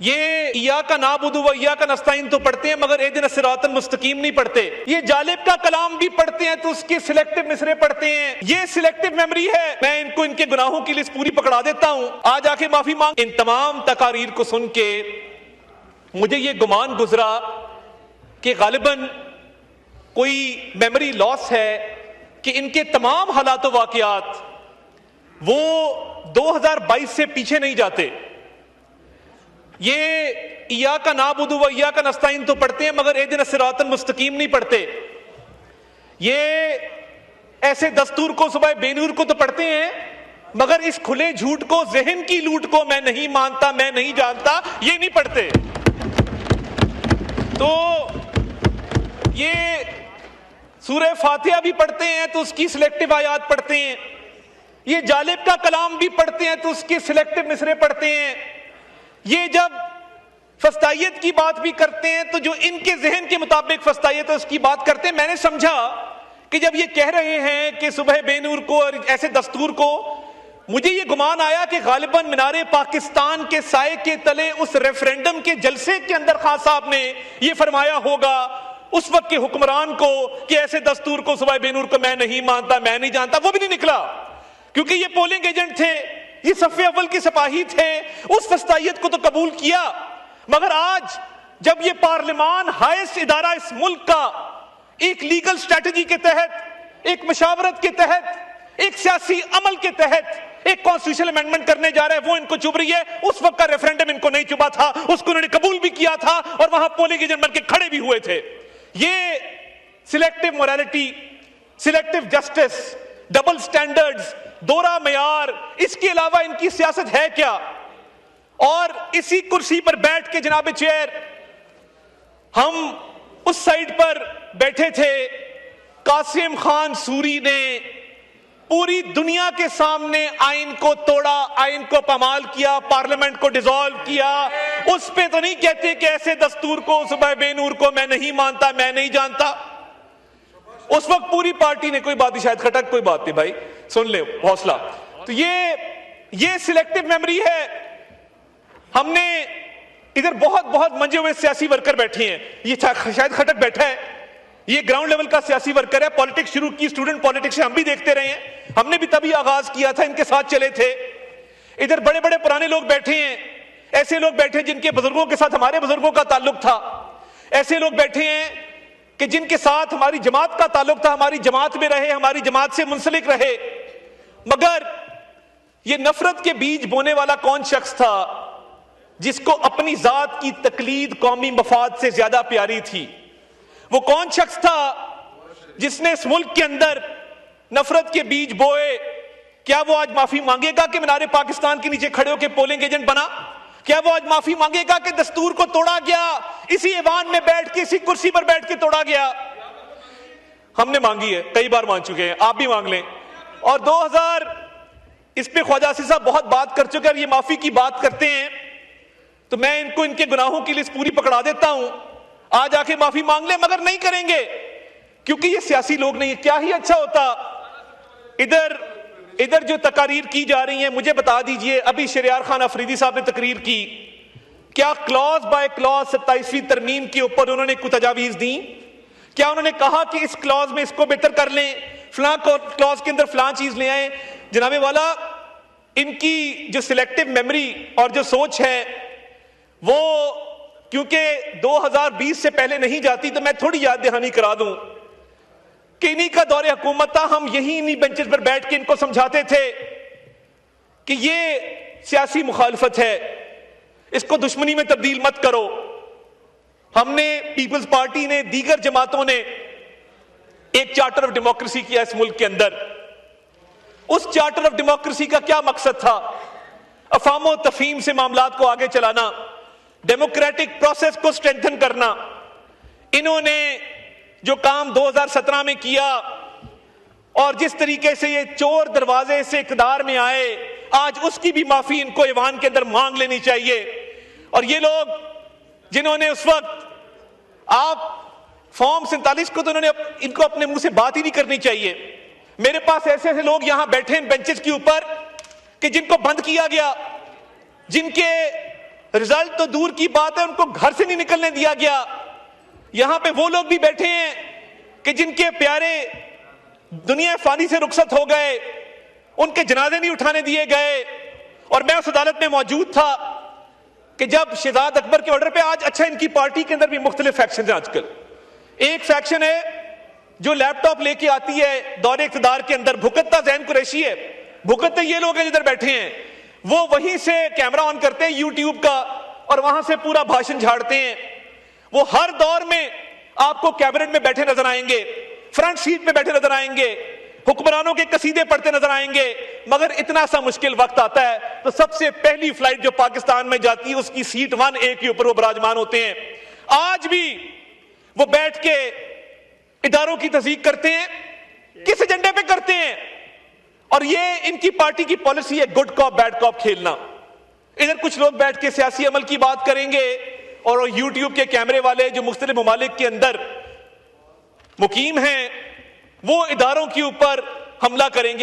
ये इया का नाबुदु व इया का नस्ताइन तो पढ़ते हैं मगर एदिन सिरातल मुस्तकीम नहीं पढ़ते। ये जालिब का कलाम भी पढ़ते हैं तो उसके सिलेक्टिव मिसरे पढ़ते हैं। ये सिलेक्टिव मेमोरी है। मैं इनको इनके गुनाहों की लिस्ट पूरी पकड़ा देता हूं, आज आके माफी मांग। इन तमाम तकारीर को सुन के मुझे ये गुमान गुजरा कि गालिबन कोई मेमोरी लॉस है कि इनके तमाम हालात वाकयात वो 2022 से पीछे नहीं जाते। ये इया का नाबुदु व इया का नस्ताइन तो पढ़ते हैं मगर एदिन सिरातल मुस्तकीम नहीं पढ़ते। ये ऐसे दस्तूर को सुबह बेनूर को तो पढ़ते हैं मगर इस खुले झूठ को, जहन की लूट को मैं नहीं मानता, मैं नहीं जानता, ये नहीं पढ़ते। तो ये सूरह फातिहा भी पढ़ते हैं तो उसकी सिलेक्टिव आयात पढ़ते हैं। ये जालिब का कलाम भी पढ़ते हैं तो उसके सिलेक्टिव मिसरे पढ़ते हैं। ये जब फस्तायत की बात भी करते हैं तो जो इनके जहन के मुताबिक फस्तायत है उसकी बात करते हैं। मैंने समझा कि जब ये कह रहे हैं कि सुबह बेनूर को और ऐसे दस्तूर को, मुझे ये गुमान आया कि गालिबन मीनारे पाकिस्तान के साए के तले उस रेफरेंडम के जलसे के अंदर खान साहब ने ये फरमाया होगा उस वक्त के हुक्मरान को कि ऐसे दस्तूर को सुबह बेनूर को मैं नहीं मानता, मैं नहीं जानता। वो भी नहीं निकला क्योंकि ये पोलिंग एजेंट थे, ये सफ़े अव्वल के सिपाही थे। उस फस्तायत को तो कबूल किया मगर आज जब ये पार्लिमान हाईएस्ट इदारा इस मुल्क का एक लीगल स्ट्रेटजी के तहत, एक मशावरत के तहत, एक सियासी अमल के तहत एक कॉन्स्टिट्यूशनल अमेंडमेंट करने जा रहा है, वो इनको चुभ रही है। उस वक्त का रेफरेंडम इनको नहीं चुभा था, उसको उन्होंने कबूल भी किया था और वहां पोलिंग एजेंट बनकर खड़े भी हुए थे। ये selective morality, selective justice, double standards, दोहरा मयार, इसके अलावा इनकी सियासत है क्या? और इसी कुर्सी पर बैठ के जनाब चेयर, हम उस साइड पर बैठे थे, कासिम खान सूरी ने पूरी दुनिया के सामने आइन को तोड़ा, आइन को पामाल किया, पार्लियामेंट को डिसॉल्व किया। उस पे तो नहीं कहते कि ऐसे दस्तूर को, सुबह बेनूर को मैं नहीं मानता, मैं नहीं जानता। उस वक्त पूरी पार्टी ने, कोई बात नहीं, शायद खटक, कोई बात नहीं भाई, सुन ले, हौसला। तो ये सिलेक्टिव मेमोरी है। हमने इधर बहुत बहुत मंजे हुए सियासी वर्कर बैठे हैं, ये शायद खटक बैठा है, ये ग्राउंड लेवल का सियासी वर्कर है। पॉलिटिक्स शुरू की, स्टूडेंट पॉलिटिक्स हम भी देखते रहे हैं, हमने भी तभी आगाज किया था, इनके साथ चले थे। इधर बड़े बड़े पुराने लोग बैठे हैं, ऐसे लोग बैठे जिनके बुजुर्गों के साथ हमारे बुजुर्गों का ताल्लुक था, ऐसे लोग बैठे हैं कि जिनके साथ हमारी जमात का ताल्लुक था, हमारी जमात में रहे, हमारी जमात से मुंसलिक रहे। मगर ये नफरत के बीज बोने वाला कौन शख्स था जिसको अपनी जात की तकलीद कौमी मफाद से ज्यादा प्यारी थी? वो कौन शख्स था जिसने इस मुल्क के अंदर नफरत के बीज बोए? क्या वो आज माफी मांगेगा कि मीनारे पाकिस्तान के नीचे खड़े होकर पोलिंग एजेंट बना? क्या वो आज माफी मांगेगा कि दस्तूर को तोड़ा गया, इसी ऐवान में बैठ के, इसी कुर्सी पर बैठ के तोड़ा गया? हमने मांगी है, कई बार मांग चुके हैं, आप भी मांग लें। और 2000 इस पे ख्वाजा आसिफ साहब बहुत बात कर चुके हैं। ये माफी की बात करते हैं तो मैं इनको इनके गुनाहों की लिस्ट पूरी पकड़ा देता हूं, आज आके माफी मांग ले, मगर नहीं करेंगे क्योंकि ये सियासी लोग नहीं है। क्या ही अच्छा होता, इधर जो तकारीर की जा रही है, मुझे बता दीजिए, अभी शरियार खान अफरीदी साहब ने तकरीर की, क्या क्लॉज बाय क्लॉज 27वीं तरमीम के ऊपर उन्होंने कुछ तजावीज दी? क्या उन्होंने कहा कि इस क्लॉज में इसको बेहतर कर लें, फलां क्लॉज के अंदर फलां चीज ले आए? जनाबे वाला, इनकी जो सिलेक्टिव मेमोरी और जो सोच है वो क्योंकि 2020 से पहले नहीं जाती, तो मैं थोड़ी याद दहानी करा दूं कि इन्हीं का दौरे हुकूमत था, हम यही इन्हीं बेंचेस पर बैठ के इनको समझाते थे कि ये सियासी मुखालफत है, इसको दुश्मनी में तब्दील मत करो। हमने, पीपल्स पार्टी ने, दीगर जमातों ने एक चार्टर ऑफ डेमोक्रेसी किया इस मुल्क के अंदर। उस चार्टर ऑफ डेमोक्रेसी का क्या मकसद था? अफामो तफहीम से मामलात को आगे चलाना, डेमोक्रेटिक प्रोसेस को स्ट्रेंथन करना। इन्होंने जो काम 2017 में किया और जिस तरीके से ये चोर दरवाजे से इक़्तिदार में आए, आज उसकी भी माफी इनको ईवान के अंदर मांग लेनी चाहिए। और ये लोग जिन्होंने उस वक्त, आप फॉर्म 47 को तो इनको अपने मुंह से बात ही नहीं करनी चाहिए। मेरे पास ऐसे ऐसे लोग यहां बैठे हैं बेंचेस के ऊपर कि जिनको बंद किया गया, जिनके रिजल्ट तो दूर की बात है, उनको घर से नहीं निकलने दिया गया। यहां पे वो लोग भी बैठे हैं कि जिनके प्यारे दुनिया फानी से रुखसत हो गए, उनके जनाजे नहीं उठाने दिए गए। और मैं उस अदालत में मौजूद था कि जब शहजाद अकबर के ऑर्डर पे आज, अच्छा इनकी पार्टी के अंदर भी मुख्तलिफ फैक्शन है आजकल। एक फैक्शन है जो लैपटॉप लेके आती है दौरे इख्तिदार के अंदर, भुगतता जैन कुरैशी है, भुगतते ये लोग हैं जिधर बैठे हैं, वो वहीं से कैमरा ऑन करते हैं यूट्यूब का और वहां से पूरा भाषण झाड़ते हैं। वो हर दौर में आपको कैबिनेट में बैठे नजर आएंगे, फ्रंट सीट पे बैठे नजर आएंगे, हुक्मरानों के कसीदे पढ़ते नजर आएंगे। मगर इतना सा मुश्किल वक्त आता है तो सबसे पहली फ्लाइट जो पाकिस्तान में जाती है उसकी सीट 1A के ऊपर वो विराजमान होते हैं। आज भी वो बैठ के इदारों की तस्दीक करते हैं, किस एजेंडे पे करते हैं? और ये इनकी पार्टी की पॉलिसी है, गुड कॉप बैड कॉप खेलना। इधर कुछ लोग बैठ के सियासी अमल की बात करेंगे और यूट्यूब के कैमरे वाले जो मुख्तलिफ ममालिक के अंदर मुकीम हैं वो इदारों के ऊपर हमला करेंगे।